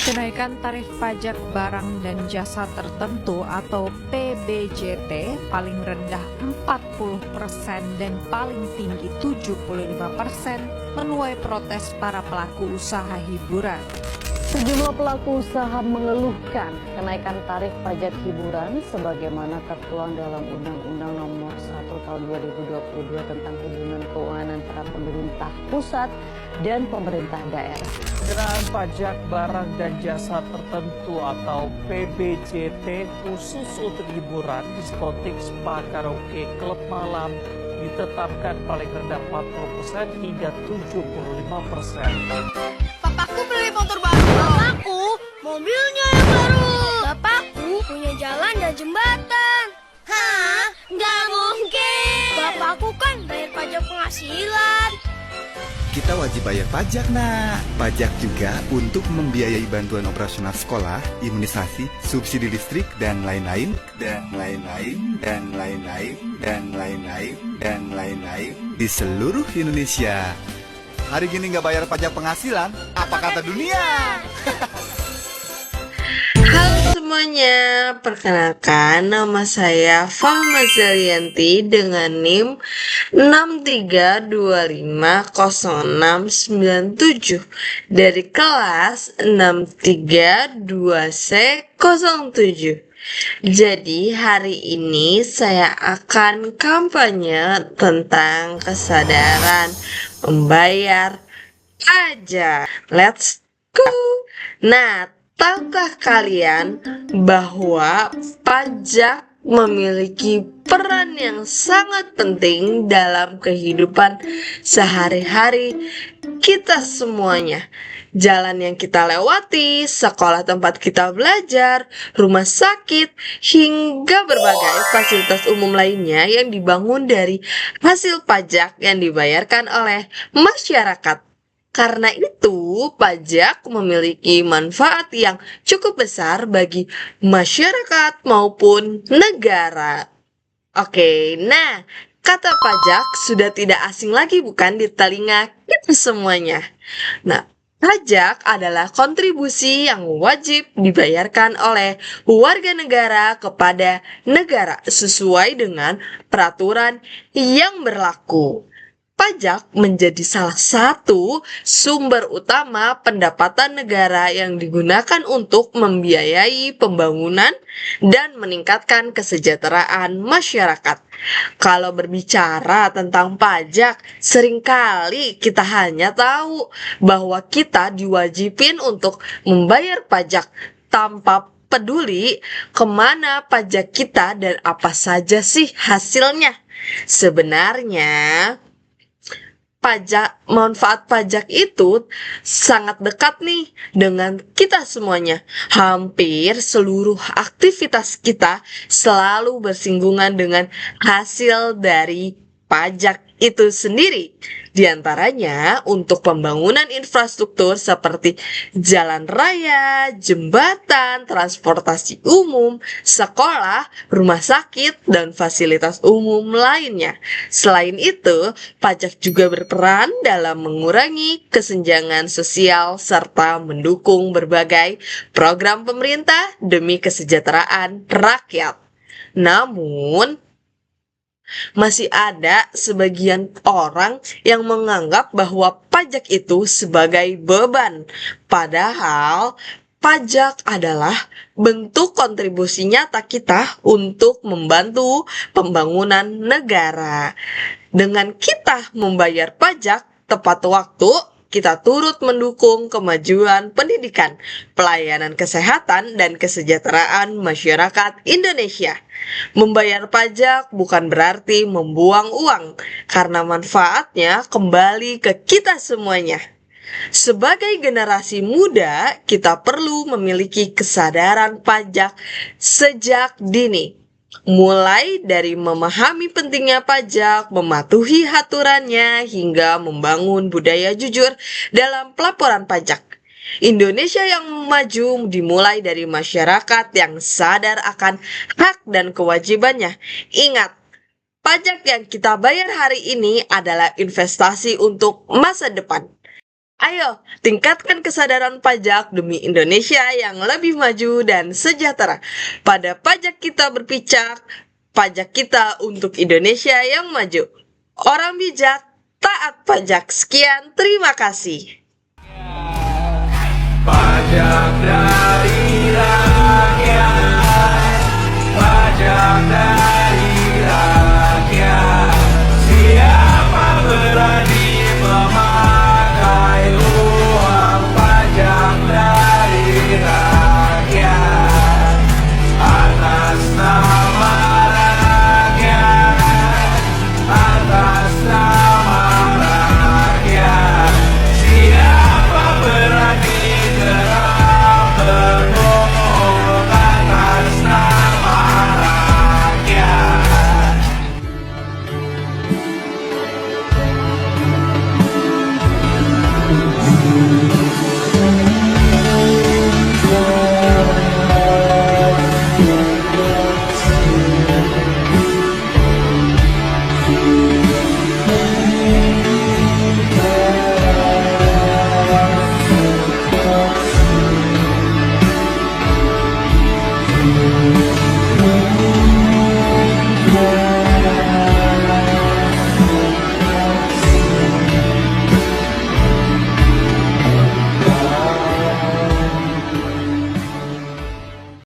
Kenaikan tarif pajak barang dan jasa tertentu atau PBJT paling rendah 40% dan paling tinggi 75% menuai protes para pelaku usaha hiburan. Sejumlah pelaku usaha mengeluhkan kenaikan tarif pajak hiburan sebagaimana tertuang dalam Undang-Undang Nomor 1 Tahun 2022 tentang hubungan keuangan antara pemerintah pusat dan pemerintah daerah. Kenaikan pajak barang dan jasa tertentu atau PBJT khusus untuk hiburan, diskotik, spa, karaoke, klub malam ditetapkan paling rendah 40% hingga 75%. Papaku beli motor baru. Bapakku mobilnya yang baru. Bapakku punya jalan dan jembatan. Hah? Nggak mungkin. Bapakku kan bayar pajak penghasilan. Kita wajib bayar pajak, nak. Pajak juga untuk membiayai bantuan operasional sekolah, imunisasi, subsidi listrik, dan lain-lain, dan lain-lain, dan lain-lain, dan lain-lain, dan lain-lain di seluruh Indonesia. Hari gini nggak bayar pajak penghasilan, apa kata dunia? Halo semuanya, perkenalkan nama saya Fahma Zalianti dengan NIM 63250697 dari kelas 632C07. Jadi hari ini saya akan kampanye tentang kesadaran membayar pajak. Let's go! Nah, tahukah kalian bahwa pajak memiliki peran yang sangat penting dalam kehidupan sehari-hari kita semuanya? Jalan yang kita lewati, sekolah tempat kita belajar, rumah sakit, hingga berbagai fasilitas umum lainnya yang dibangun dari hasil pajak yang dibayarkan oleh masyarakat. Karena itu, pajak memiliki manfaat yang cukup besar bagi masyarakat maupun negara. Oke, nah, kata pajak sudah tidak asing lagi bukan di telinga kita semuanya. Nah, pajak adalah kontribusi yang wajib dibayarkan oleh warga negara kepada negara sesuai dengan peraturan yang berlaku. Pajak menjadi salah satu sumber utama pendapatan negara yang digunakan untuk membiayai pembangunan dan meningkatkan kesejahteraan masyarakat. Kalau berbicara tentang pajak, seringkali kita hanya tahu bahwa kita diwajibin untuk membayar pajak tanpa peduli kemana pajak kita dan apa saja sih hasilnya. Sebenarnya, manfaat pajak itu sangat dekat nih dengan kita semuanya. Hampir seluruh aktivitas kita selalu bersinggungan dengan hasil dari pajak itu sendiri. Di antaranya untuk pembangunan infrastruktur seperti jalan raya, jembatan, transportasi umum, sekolah, rumah sakit, dan fasilitas umum lainnya. Selain itu, pajak juga berperan dalam mengurangi kesenjangan sosial serta mendukung berbagai program pemerintah demi kesejahteraan rakyat. Namun, masih ada sebagian orang yang menganggap bahwa pajak itu sebagai beban. Padahal pajak adalah bentuk kontribusi nyata kita untuk membantu pembangunan negara. Dengan kita membayar pajak tepat waktu, kita turut mendukung kemajuan pendidikan, pelayanan kesehatan, dan kesejahteraan masyarakat Indonesia. Membayar pajak bukan berarti membuang uang, karena manfaatnya kembali ke kita semuanya. Sebagai generasi muda, kita perlu memiliki kesadaran pajak sejak dini. Mulai dari memahami pentingnya pajak, mematuhi aturannya, hingga membangun budaya jujur dalam pelaporan pajak. Indonesia yang maju dimulai dari masyarakat yang sadar akan hak dan kewajibannya. Ingat, pajak yang kita bayar hari ini adalah investasi untuk masa depan. Ayo, tingkatkan kesadaran pajak demi Indonesia yang lebih maju dan sejahtera. Pada pajak kita berpijak, pajak kita untuk Indonesia yang maju. Orang bijak, taat pajak. Sekian, terima kasih. Pajak dan